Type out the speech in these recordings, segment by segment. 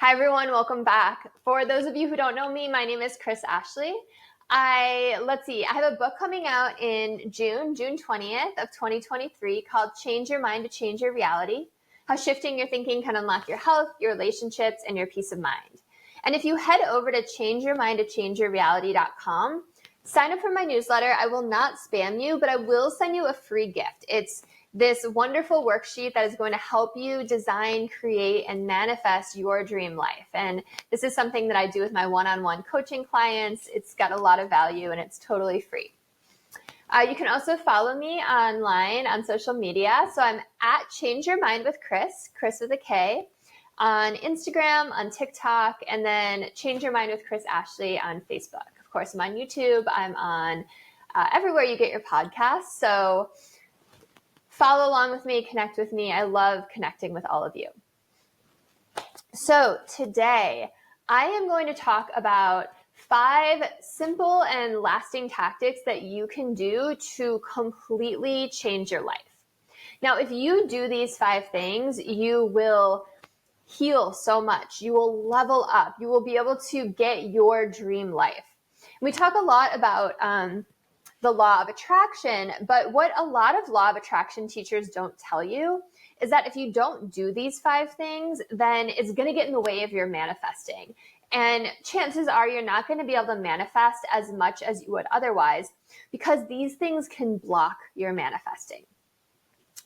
Hi, everyone. Welcome back. For those of you who don't know me, my name is Kris Ashley. I have a book coming out in June 20th of 2023 called Change Your Mind to Change Your Reality, How Shifting Your Thinking Can Unlock Your Health, Your Relationships, and Your Peace of Mind. And if you head over to changeyourmindtochangeyourreality.com, sign up for my newsletter. I will not spam you, but I will send you a free gift. It's this wonderful worksheet that is going to help you design, create, and manifest your dream life. And this is something that I do with my one-on-one coaching clients. It's got a lot of value and it's totally free. You can also follow me online on social media. So I'm at Change Your Mind with Kris, Kris with a K, on Instagram, on TikTok, and then Change Your Mind with Kris Ashley on Facebook. Of course, I'm on YouTube. I'm on everywhere you get your podcasts. So follow along with me, connect with me. I love connecting with all of you. So today, I am going to talk about 5 simple and lasting tactics that you can do to completely change your life. Now, if you do these 5 things, you will heal so much. You will level up. You will be able to get your dream life. We talk a lot about the law of attraction, but what a lot of law of attraction teachers don't tell you is that if you don't do these 5 things, then it's going to get in the way of your manifesting. And chances are you're not going to be able to manifest as much as you would otherwise because these things can block your manifesting.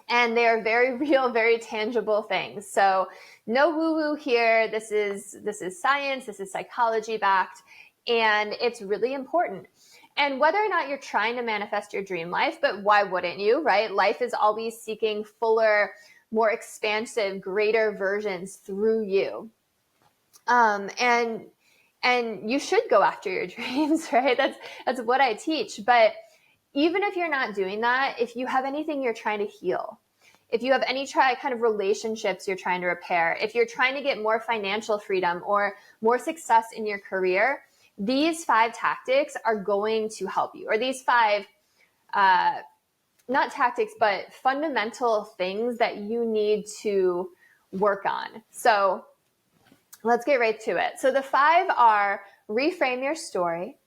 And they are very real, very tangible things. So no woo-woo here. This is science. This is psychology backed. And it's really important. And whether or not you're trying to manifest your dream life, but why wouldn't you, right? Life is always seeking fuller, more expansive, greater versions through you. And you should go after your dreams, right? That's what I teach. But even if you're not doing that, if you have anything you're trying to heal, if you have any kind of relationships you're trying to repair, if you're trying to get more financial freedom or more success in your career, these 5 tactics are going to help you, or these 5, not tactics, but fundamental things that you need to work on. So let's get right to it. So the 5 are: reframe your story,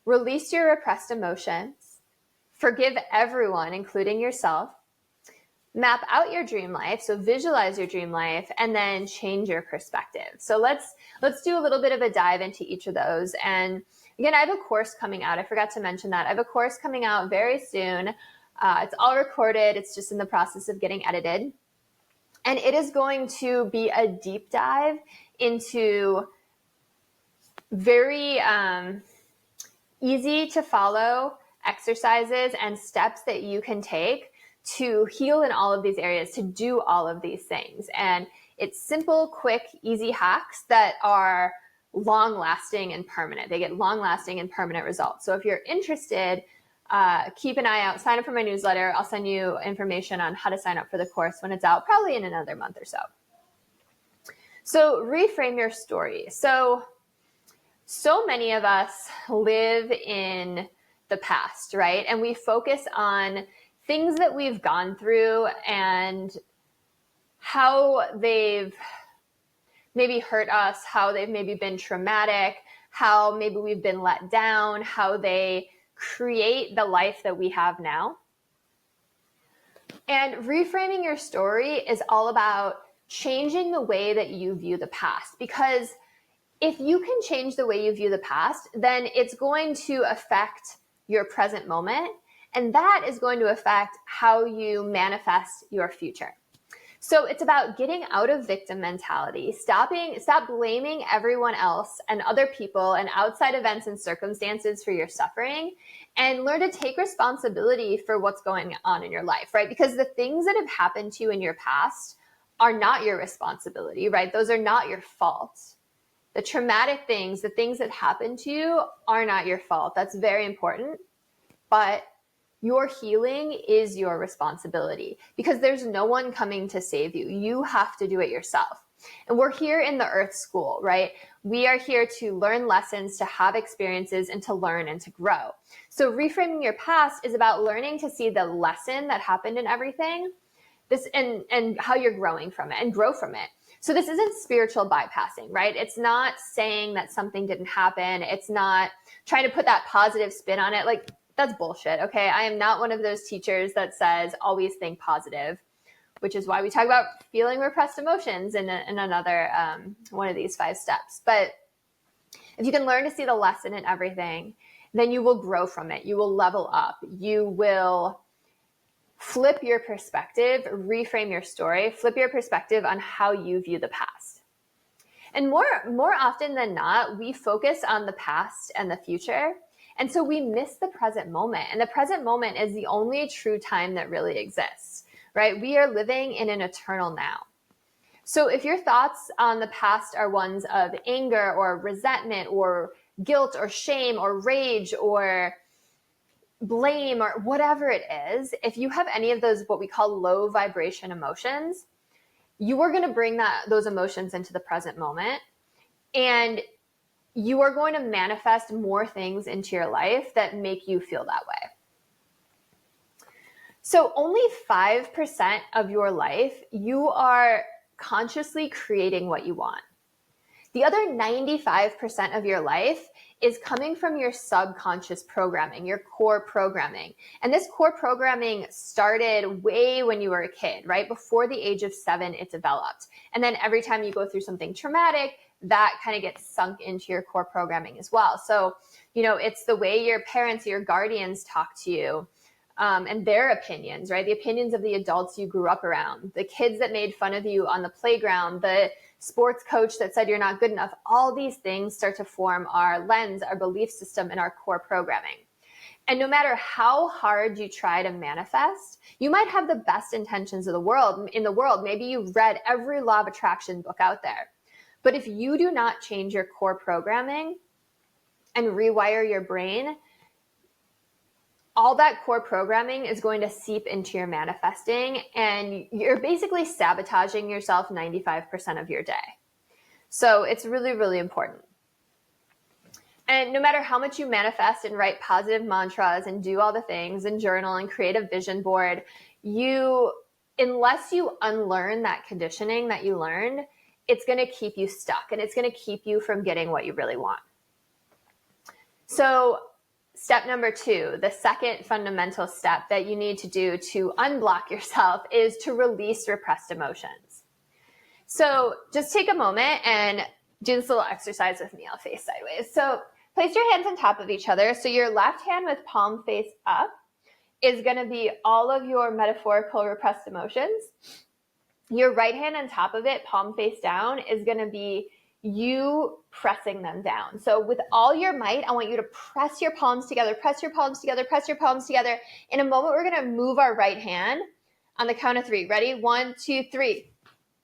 release your repressed emotions, forgive everyone, including yourself, map out your dream life, so visualize your dream life, and then change your perspective. So let's do a little bit of a dive into each of those. And again, I have a course coming out. I forgot to mention that. I have a course coming out very soon. It's all recorded. It's just in the process of getting edited. And it is going to be a deep dive into very easy to follow exercises and steps that you can take to heal in all of these areas, to do all of these things. And it's simple, quick, easy hacks that are long-lasting and permanent. They get long-lasting and permanent results. So if you're interested, keep an eye out, sign up for my newsletter. I'll send you information on how to sign up for the course when it's out, probably in another month or so. So reframe your story. So many of us live in the past, right? And we focus on things that we've gone through and how they've maybe hurt us, how they've maybe been traumatic, how maybe we've been let down, how they create the life that we have now. And reframing your story is all about changing the way that you view the past, because if you can change the way you view the past, then it's going to affect your present moment. And that is going to affect how you manifest your future. So it's about getting out of victim mentality, stop blaming everyone else and other people and outside events and circumstances for your suffering, and learn to take responsibility for what's going on in your life, right? Because the things that have happened to you in your past are not your responsibility, right? Those are not your fault. The traumatic things, the things that happened to you are not your fault. That's very important. But your healing is your responsibility because there's no one coming to save you. You have to do it yourself. And we're here in the Earth School, right? We are here to learn lessons, to have experiences, and to learn and to grow. So reframing your past is about learning to see the lesson that happened in everything, and how you're growing from it and grow from it. So this isn't spiritual bypassing, right? It's not saying that something didn't happen. It's not trying to put that positive spin on it. Like, that's bullshit, okay? I am not one of those teachers that says always think positive, which is why we talk about feeling repressed emotions in another one of these 5 steps. But if you can learn to see the lesson in everything, then you will grow from it. You will level up. You will flip your perspective, reframe your story, flip your perspective on how you view the past. And more often than not, we focus on the past and the future. And so we miss the present moment. And the present moment is the only true time that really exists, right? We are living in an eternal now. So if your thoughts on the past are ones of anger or resentment or guilt or shame or rage or blame or whatever it is, if you have any of those, what we call low vibration emotions, you are going to bring those emotions into the present moment, and you are going to manifest more things into your life that make you feel that way. So only 5% of your life, you are consciously creating what you want. The other 95% of your life is coming from your subconscious programming, your core programming. And this core programming started way when you were a kid, right? Before the age of 7, it developed. And then every time you go through something traumatic, that kind of gets sunk into your core programming as well. So, it's the way your parents, your guardians talk to you, and their opinions, right? The opinions of the adults you grew up around, the kids that made fun of you on the playground, the sports coach that said you're not good enough. All these things start to form our lens, our belief system, and our core programming. And no matter how hard you try to manifest, you might have the best intentions in the world. Maybe you've read every law of attraction book out there. But if you do not change your core programming and rewire your brain, all that core programming is going to seep into your manifesting, and you're basically sabotaging yourself 95% of your day. So it's really, really important. And no matter how much you manifest and write positive mantras and do all the things and journal and create a vision board, unless you unlearn that conditioning that you learned, it's going to keep you stuck, and it's going to keep you from getting what you really want. So step number 2, the second fundamental step that you need to do to unblock yourself, is to release repressed emotions. So just take a moment and do this little exercise with me. I'll face sideways. So place your hands on top of each other. So your left hand with palm face up is going to be all of your metaphorical repressed emotions. Your right hand on top of it, palm face down, is going to be you pressing them down. So with all your might, I want you to press your palms together, press your palms together, press your palms together. In a moment, we're going to move our right hand on the count of 3. Ready? 1, 2, 3.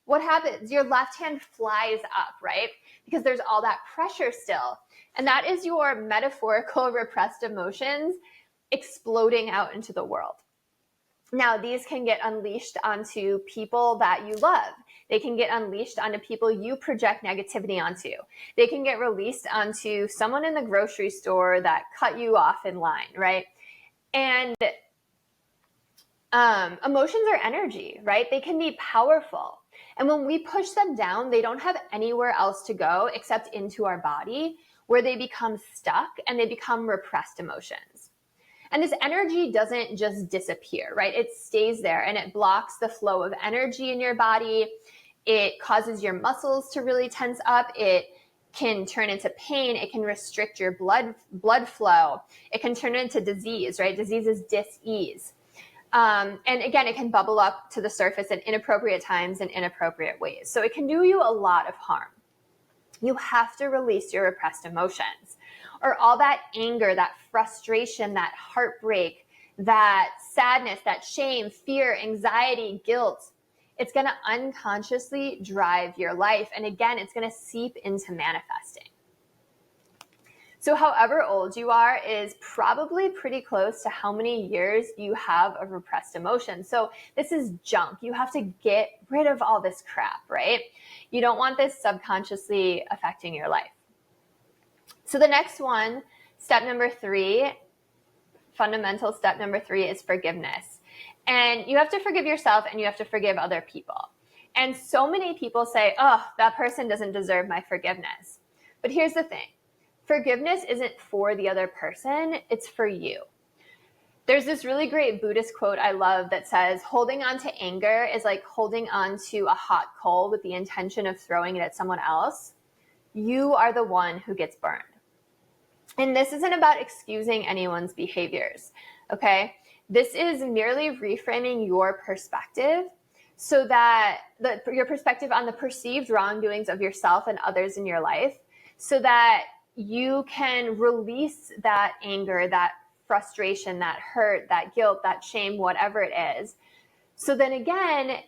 What happens? Your left hand flies up, right? Because there's all that pressure still. And that is your metaphorical repressed emotions exploding out into the world. Now, these can get unleashed onto people that you love. They can get unleashed onto people you project negativity onto. They can get released onto someone in the grocery store that cut you off in line, right? And emotions are energy, right? They can be powerful. And when we push them down, they don't have anywhere else to go except into our body, where they become stuck and they become repressed emotions. And this energy doesn't just disappear, right? It stays there and it blocks the flow of energy in your body. It causes your muscles to really tense up. It can turn into pain. It can restrict your blood flow. It can turn into disease, right? Disease is dis-ease. And again, it can bubble up to the surface at inappropriate times in inappropriate ways. So it can do you a lot of harm. You have to release your repressed emotions, or all that anger, that frustration, that heartbreak, that sadness, that shame, fear, anxiety, guilt. It's going to unconsciously drive your life. And again, it's going to seep into manifesting. So however old you are is probably pretty close to how many years you have of repressed emotion. So this is junk. You have to get rid of all this crap, right? You don't want this subconsciously affecting your life. So the next one, step number 3, fundamental step number 3 is forgiveness. And you have to forgive yourself and you have to forgive other people. And so many people say, oh, that person doesn't deserve my forgiveness. But here's the thing. Forgiveness isn't for the other person, it's for you. There's this really great Buddhist quote I love that says, holding on to anger is like holding on to a hot coal with the intention of throwing it at someone else. You are the one who gets burned. And this isn't about excusing anyone's behaviors, okay? This is merely reframing your perspective so that your perspective on the perceived wrongdoings of yourself and others in your life, so that you can release that anger, that frustration, that hurt, that guilt, that shame, whatever it is. So then again,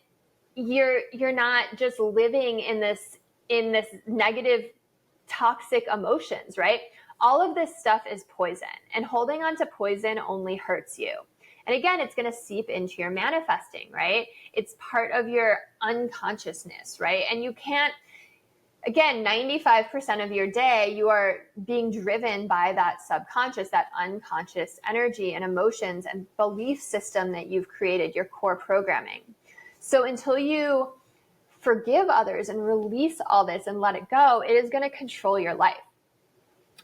you're not just living in this negative, toxic emotions, right? All of this stuff is poison, and holding on to poison only hurts you. And again, it's going to seep into your manifesting, right? It's part of your unconsciousness, right? And you can't, again, 95% of your day, you are being driven by that subconscious, that unconscious energy and emotions and belief system that you've created, your core programming. So until you forgive others and release all this and let it go, it is going to control your life.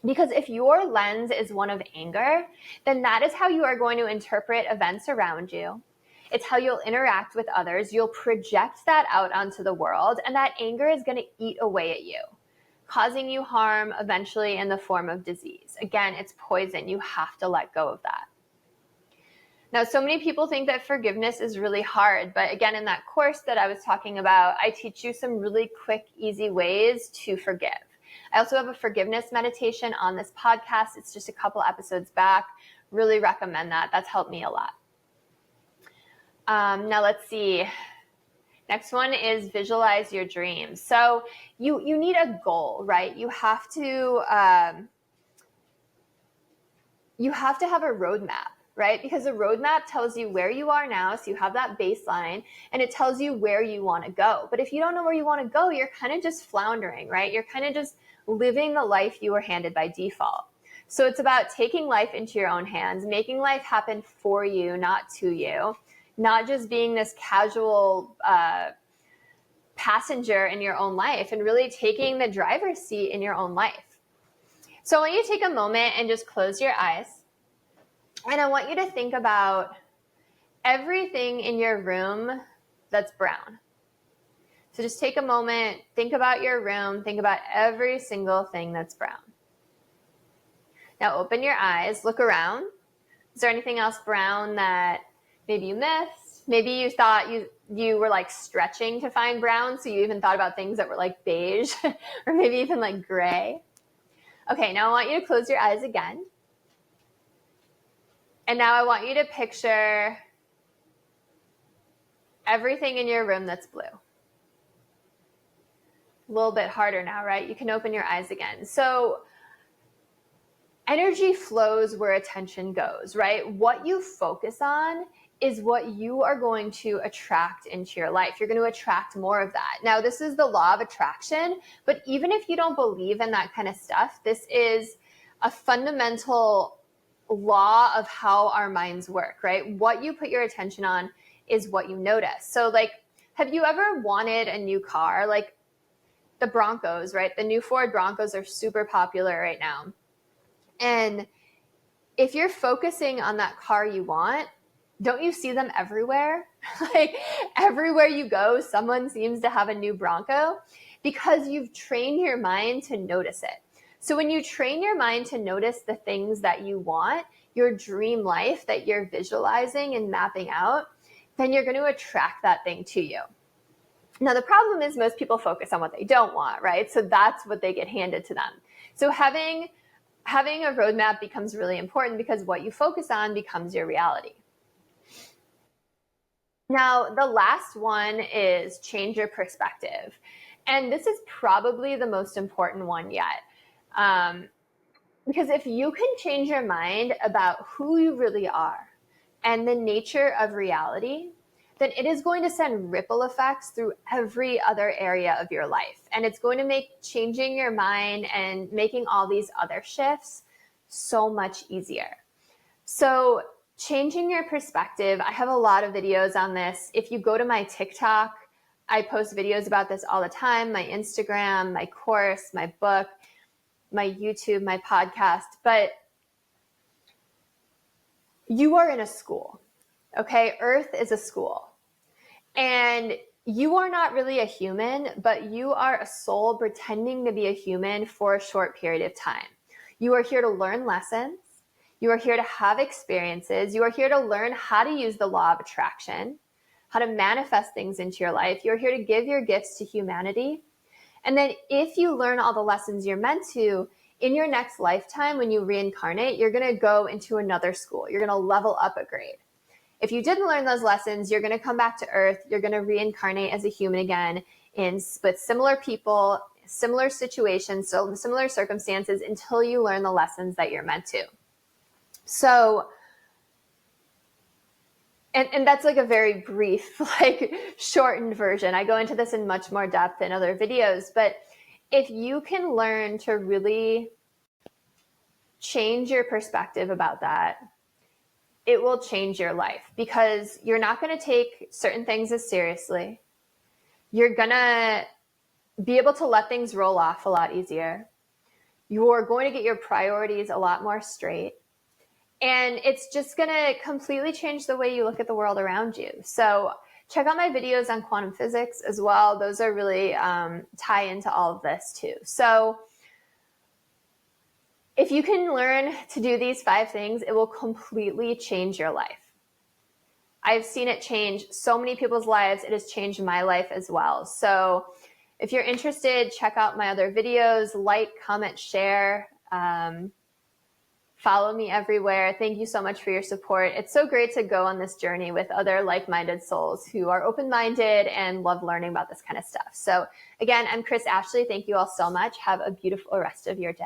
Because if your lens is one of anger, then that is how you are going to interpret events around you. It's how you'll interact with others. You'll project that out onto the world, and that anger is going to eat away at you, causing you harm eventually in the form of disease. Again, it's poison. You have to let go of that. Now, so many people think that forgiveness is really hard, but again, in that course that I was talking about, I teach you some really quick, easy ways to forgive. I also have a forgiveness meditation on this podcast. It's just a couple episodes back. Really recommend that. That's helped me a lot. Now let's see. Next one is visualize your dreams. So you need a goal, right? You have to have a roadmap, right? Because a roadmap tells you where you are now, so you have that baseline, and it tells you where you want to go. But if you don't know where you want to go, you're kind of just floundering, right? You're kind of just living the life you were handed by default. So it's about taking life into your own hands, making life happen for you, not to you, not just being this casual passenger in your own life, and really taking the driver's seat in your own life. So I want you to take a moment and just close your eyes. And I want you to think about everything in your room that's brown. So just take a moment, think about your room, think about every single thing that's brown. Now open your eyes, look around. Is there anything else brown that maybe you missed? Maybe you thought you were like stretching to find brown, so you even thought about things that were like beige or maybe even like gray. Okay, now I want you to close your eyes again. And now I want you to picture everything in your room that's blue. A little bit harder now, right? You can open your eyes again. So energy flows where attention goes, right? What you focus on is what you are going to attract into your life. You're going to attract more of that. Now, this is the law of attraction, but even if you don't believe in that kind of stuff, this is a fundamental law of how our minds work, right? What you put your attention on is what you notice. So like, have you ever wanted a new car? Like the Broncos, right? The new Ford Broncos are super popular right now. And if you're focusing on that car you want, don't you see them everywhere? Like everywhere you go, someone seems to have a new Bronco because you've trained your mind to notice it. So when you train your mind to notice the things that you want, your dream life that you're visualizing and mapping out, then you're going to attract that thing to you. Now, the problem is most people focus on what they don't want, right? So that's what they get handed to them. So having a roadmap becomes really important because what you focus on becomes your reality. Now, the last one is change your perspective. And this is probably the most important one yet. Because if you can change your mind about who you really are and the nature of reality, then it is going to send ripple effects through every other area of your life. And it's going to make changing your mind and making all these other shifts so much easier. So changing your perspective, I have a lot of videos on this. If you go to my TikTok, I post videos about this all the time, my Instagram, my course, my book, my YouTube, my podcast, but you are in a school, okay? Earth is a school. And you are not really a human, but you are a soul pretending to be a human for a short period of time. You are here to learn lessons. You are here to have experiences. You are here to learn how to use the law of attraction, how to manifest things into your life. You're here to give your gifts to humanity. And then if you learn all the lessons you're meant to, in your next lifetime, when you reincarnate, you're going to go into another school. You're going to level up a grade. If you didn't learn those lessons, you're going to come back to Earth. You're going to reincarnate as a human again with similar people, similar situations, so similar circumstances until you learn the lessons that you're meant to. So, and that's like a very brief, like shortened version. I go into this in much more depth in other videos, but if you can learn to really change your perspective about that, it will change your life, because you're not going to take certain things as seriously. You're going to be able to let things roll off a lot easier. You're going to get your priorities a lot more straight. And it's just going to completely change the way you look at the world around you. So check out my videos on quantum physics as well. Those are really tie into all of this too. So if you can learn to do these 5 things, it will completely change your life. I've seen it change so many people's lives. It has changed my life as well. So if you're interested, check out my other videos, like, comment, share, follow me everywhere. Thank you so much for your support. It's so great to go on this journey with other like-minded souls who are open-minded and love learning about this kind of stuff. So again, I'm Kris Ashley. Thank you all so much. Have a beautiful rest of your day.